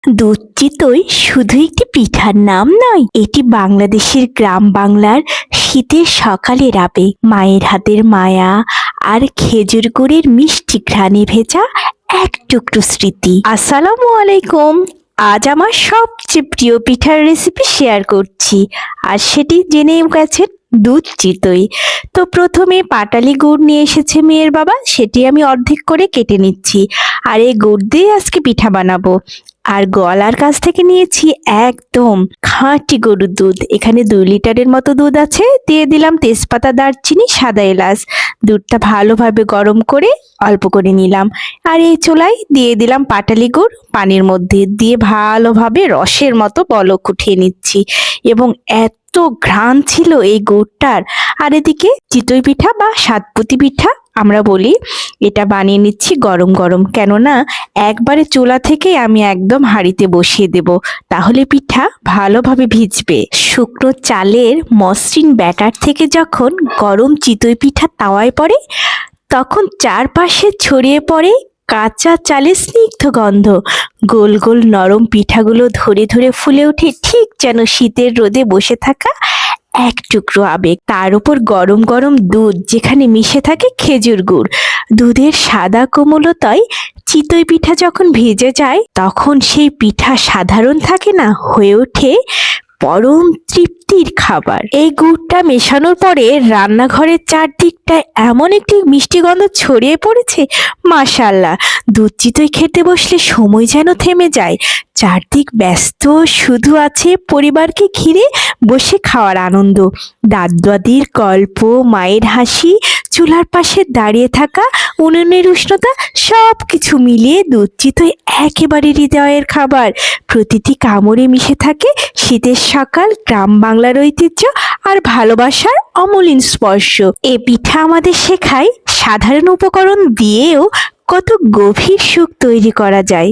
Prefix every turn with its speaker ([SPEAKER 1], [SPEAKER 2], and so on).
[SPEAKER 1] দুধ চিতই শুধু একটি পিঠার নাম নয়, এটি বাংলাদেশের গ্রাম বাংলার শীতের সকালের আবেগ, মায়ের হাতের মায়া আর খেজুর গুড়ের মিষ্টি ঘ্রাণে ভেজা এক টুকরো স্মৃতি। আসসালামু আলাইকুম। আজ আমার সবচেয়ে প্রিয় পিঠার রেসিপি শেয়ার করছি, আর সেটি জেনে গেছেন দুধ চিতই। তো প্রথমে পাটালি গুড় নিয়ে এসেছে মেয়ের বাবা, সেটি আমি অর্ধেক করে কেটে নিচ্ছি। আর এই গুড় দিয়ে আজকে পিঠা বানাবো। আর গলার কাছ থেকে নিয়েছি একদম খাঁটি গরুর দুধ। এখানে 2 লিটারের মতো দুধ আছে। দিয়ে দিলাম তেজপাতা, দারচিনি, সাদা এলাচ। দুধটা ভালোভাবে গরম করে অল্প করে নিলাম। আর এই চুলায় দিয়ে দিলাম পাটালি গুড়, পানির মধ্যে দিয়ে ভালোভাবে রসের মতো বলক উঠিয়ে নিচ্ছি। এবং এত ঘ্রাণ ছিল এই গুড়টার। আর এদিকে চিতই পিঠা বা সাতপুতি পিঠা আমরা বলি, এটা বানিয়ে নিচ্ছি গরম গরম, কেননা একবারে চুলা থেকে আমি একদম হাঁড়িতে বসিয়ে দেব, তাহলে পিঠা ভালোভাবে ভিজবে। শুকনো চালের মসৃণ ব্যাটার থেকে যখন গরম চিতই পিঠা তাওয়ায় পড়ে, তখন চারপাশে ছড়িয়ে পড়ে কাঁচা চালের স্নিগ্ধ গন্ধ। গোল গোল নরম পিঠাগুলো ধরে ধরে ফুলে ওঠে, ঠিক যেন শীতের রোদে বসে থাকা এক টুকরো আবেগ। তার উপর গরম গরম দুধ, যেখানে মিশে থাকে খেজুর গুড়। দুধের সাদা কোমলতায় চিতই পিঠা যখন ভেজে যায়, তখন সেই পিঠা সাধারণ থাকে না, হয়ে ওঠে পরম তৃপ্তির খাবার। এই গুড়টা মেশানোর পরে রান্নাঘরের চারদিকটায় এমন একটি মিষ্টি গন্ধ ছড়িয়ে পড়েছে, মাশাআল্লাহ। দুধ চিতই খেতে বসলে সময় যেন থেমে যায়। চারদিক ব্যস্ত, শুধু আছে পরিবারকে ঘিরে বসে খাওয়ার আনন্দ। দাদাদির গল্প, মায়ের হাসি, চুলার পাশে দাঁড়িয়ে থাকা উনুনের উষ্ণতা, সব কিছু মিলিয়ে দুধ চিতই একেবারে হৃদয়ের খাবার। প্রতিটি কামড়ে মিশে থাকে শীতের সকাল, গ্রাম বাংলার ঐতিহ্য আর ভালোবাসার অমলিন স্পর্শ। এ পিঠা আমাদের শেখায় সাধারণ উপকরণ দিয়েও কত গভীর সুখ তৈরি করা যায়।